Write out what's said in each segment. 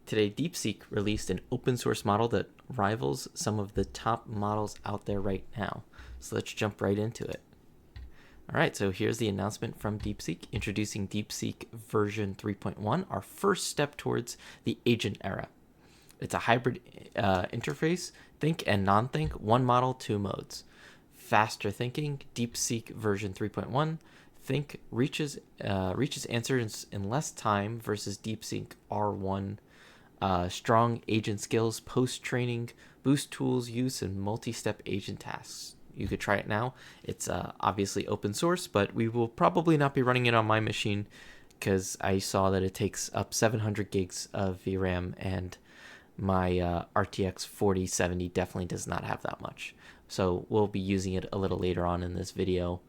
Today, Deepseek released an open source model that rivals some of the top models out there right now. So let's jump right into it. All right, so here's the announcement from Deepseek, introducing Deepseek version 3.1, our first step towards the agent era. It's a hybrid interface, think and non-think, one model, two modes. Faster thinking, Deepseek version 3.1. Think reaches answers in less time versus Deepseek R1. Strong agent skills, post-training, boost tools use, and multi-step agent tasks. You could try it now. It's obviously open source, but we will probably not be running it on my machine because I saw that it takes up 700 gigs of VRAM, and my RTX 4070 definitely does not have that much. So we'll be using it a little later on in this video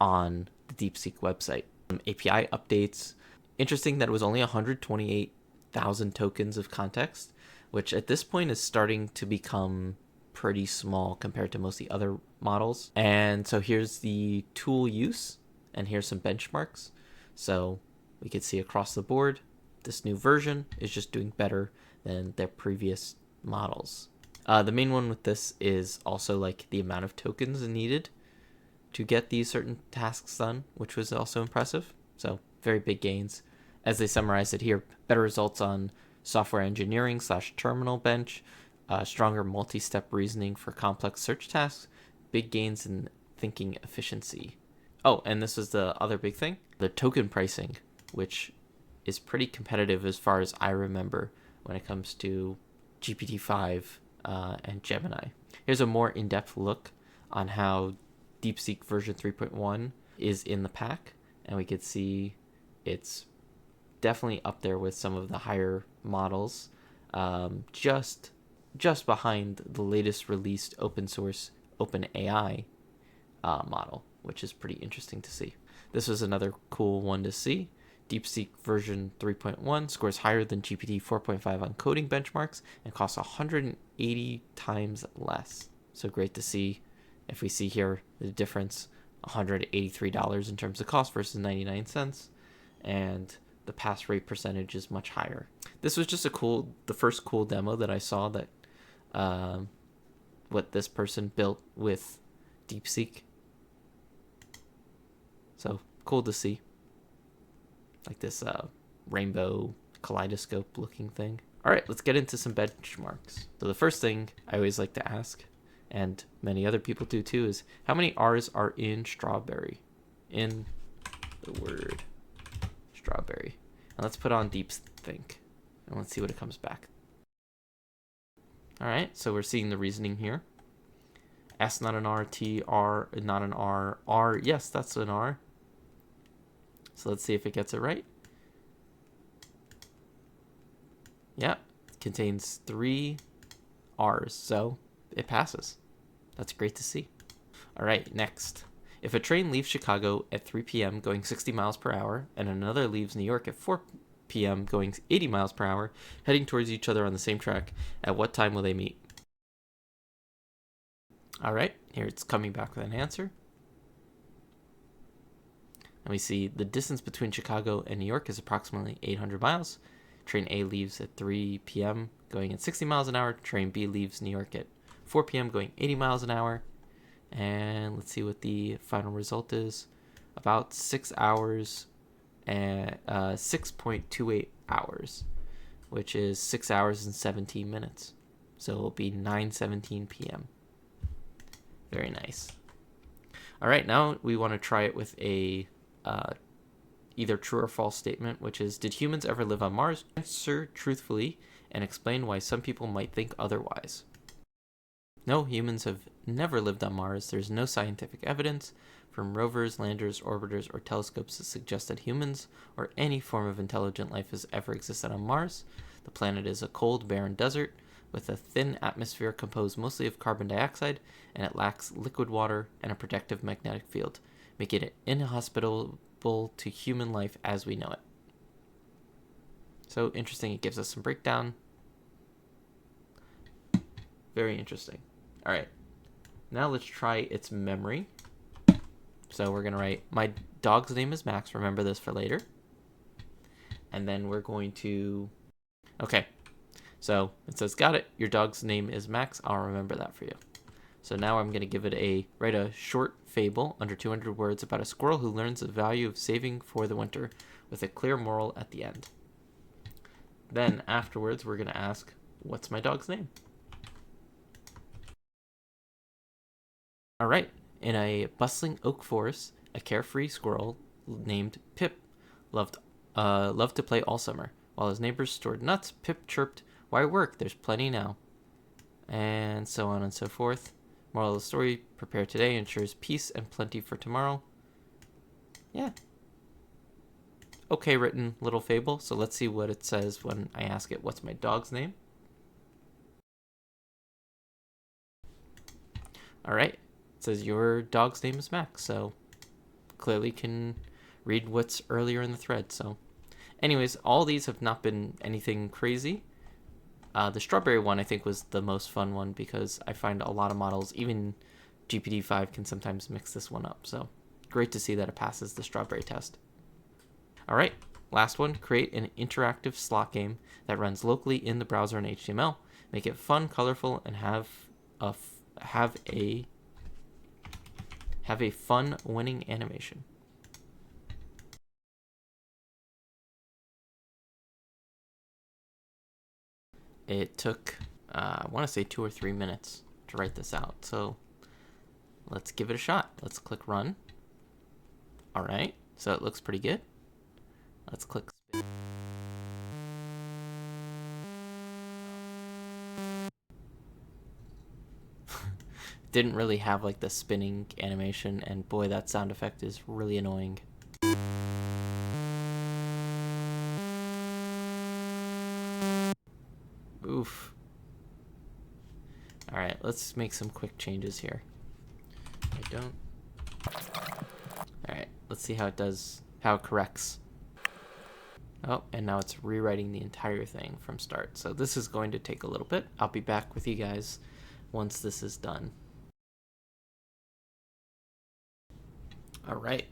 on the Deepseek website. API updates. Interesting that it was only 128,000 tokens of context, which at this point is starting to become pretty small compared to most of the other models. And so here's the tool use, and here's some benchmarks. So we can see across the board, this new version is just doing better than their previous models. The main one with this is also like the amount of tokens needed to get these certain tasks done, which was also impressive. So very big gains. As they summarize it here, better results on software engineering / terminal bench, stronger multi-step reasoning for complex search tasks, big gains in thinking efficiency. Oh, and this was the other big thing, the token pricing, which is pretty competitive as far as I remember when it comes to GPT-5 and Gemini. Here's a more in-depth look on how Deepseek version 3.1 is in the pack, and we could see it's definitely up there with some of the higher models, just behind the latest released open source OpenAI model, which is pretty interesting to see. This was another cool one to see. Deepseek version 3.1 scores higher than GPT 4.5 on coding benchmarks and costs 180 times less. So great to see. If we see here the difference, $183 in terms of cost versus 99 cents, and the pass rate percentage is much higher. This was just the first cool demo that I saw that what this person built with Deepseek. So cool to see. Like this rainbow kaleidoscope looking thing. All right, let's get into some benchmarks. So the first thing I always like to ask, and many other people do too, is how many R's are in strawberry? In the word strawberry. And let's put on Deepseek, and let's see what it comes back. All right, so we're seeing the reasoning here. S not an R, T, R not an R, R, yes, that's an R. So let's see if it gets it right. Yeah, it contains 3 R's, so it passes. That's great to see. All right, next. If a train leaves Chicago at 3 p.m. going 60 miles per hour, and another leaves New York at 4 p.m. going 80 miles per hour, heading towards each other on the same track, at what time will they meet? All right, here it's coming back with an answer. And we see the distance between Chicago and New York is approximately 800 miles. Train A leaves at 3 p.m. going at 60 miles an hour. Train B leaves New York at 4 p.m. going 80 miles an hour. And let's see what the final result is. About 6 hours and 6.28 hours, which is 6 hours and 17 minutes. So it'll be 9:17 p.m. Very nice. All right, now we want to try it with a either true or false statement, which is, did humans ever live on Mars? Answer truthfully and explain why some people might think otherwise. No, humans have never lived on Mars. There's no scientific evidence from rovers, landers, orbiters, or telescopes to suggest that humans or any form of intelligent life has ever existed on Mars. The planet is a cold, barren desert with a thin atmosphere composed mostly of carbon dioxide, and it lacks liquid water and a protective magnetic field, making it inhospitable to human life as we know it. So interesting, it gives us some breakdown. Very interesting. All right, now let's try its memory. So we're gonna write, my dog's name is Max, remember this for later. And then we're going to, okay, So it says, got it, your dog's name is Max. I'll remember that for you. So now I'm going to give it write a short fable under 200 words about a squirrel who learns the value of saving for the winter with a clear moral at the end. Then afterwards, we're going to ask, what's my dog's name? All right. In a bustling oak forest, a carefree squirrel named Pip loved to play all summer. While his neighbors stored nuts, Pip chirped, "Why work? There's plenty now." And so on and so forth. Moral of the story, prepare today ensures peace and plenty for tomorrow. Yeah. Okay written little fable. So let's see what it says when I ask it, what's my dog's name? All right. It says your dog's name is Max. So clearly can read what's earlier in the thread. So anyways, all these have not been anything crazy. The strawberry one I think was the most fun one because I find a lot of models, even GPT-5 can sometimes mix this one up. So great to see that it passes the strawberry test. All right, last one, create an interactive slot game that runs locally in the browser in HTML. Make it fun, colorful, and have a fun winning animation. It took, I want to say 2 or 3 minutes to write this out. So let's give it a shot. Let's click run. All right, so it looks pretty good. Let's click spin. Didn't really have like the spinning animation, and boy, that sound effect is really annoying. Oof. All right, let's make some quick changes here. I don't. All right, let's see how it does, how it corrects. Oh, and now it's rewriting the entire thing from start. So this is going to take a little bit. I'll be back with you guys once this is done. All right,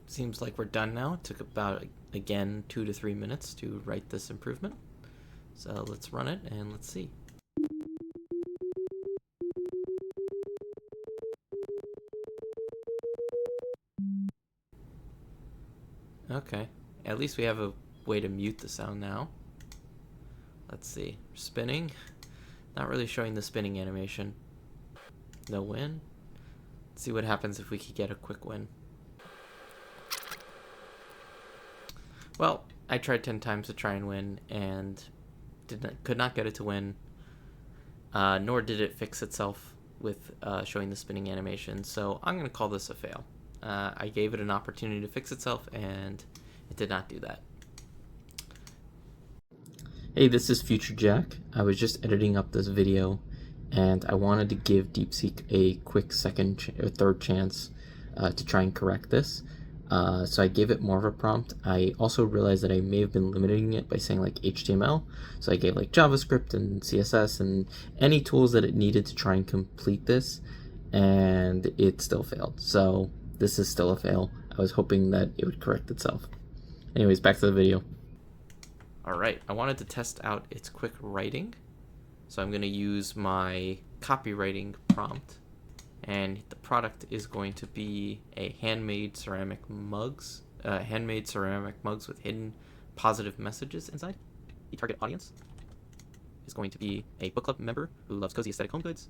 seems like we're done now. It took about, again, 2 to 3 minutes to write this improvement. So let's run it and let's see. Okay, at least we have a way to mute the sound now. Let's see, spinning, not really showing the spinning animation. No win. Let's see what happens if we could get a quick win. Well, I tried 10 times to try and win and could not get it to win, nor did it fix itself with showing the spinning animation. So I'm going to call this a fail. I gave it an opportunity to fix itself and it did not do that. Hey, this is Future Jack. I was just editing up this video and I wanted to give Deepseek a quick second or third chance to try and correct this. So I gave it more of a prompt. I also realized that I may have been limiting it by saying like HTML. So I gave like JavaScript and CSS and any tools that it needed to try and complete this, and it still failed. So this is still a fail. I was hoping that it would correct itself. Anyways, back to the video. All right, I wanted to test out its quick writing. So I'm going to use my copywriting prompt. And the product is going to be a handmade ceramic mugs with hidden positive messages inside. The target audience is going to be a book club member who loves cozy aesthetic home goods.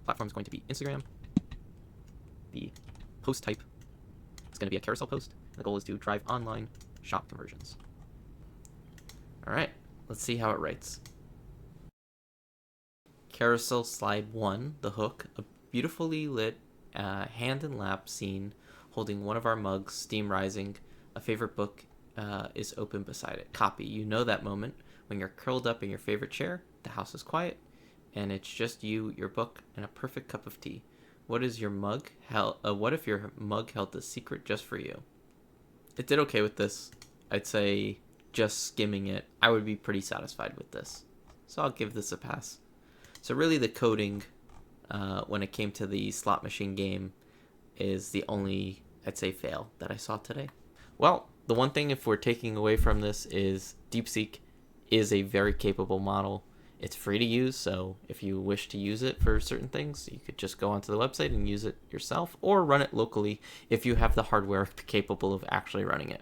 Platform is going to be Instagram. The post type is going to be a carousel post. The goal is to drive online shop conversions. All right, let's see how it writes. Carousel slide 1, the hook, a beautifully lit hand and lap scene holding one of our mugs, steam rising, a favorite book is open beside it. Copy, you know that moment when you're curled up in your favorite chair, the house is quiet, and it's just you, your book, and a perfect cup of tea. What is your mug? What if your mug held the secret just for you? It did okay with this. I'd say just skimming it, I would be pretty satisfied with this. So I'll give this a pass. So really the coding when it came to the slot machine game is the only, I'd say, fail that I saw today. Well, the one thing if we're taking away from this is Deepseek is a very capable model. It's free to use, so if you wish to use it for certain things, you could just go onto the website and use it yourself, or run it locally if you have the hardware capable of actually running it.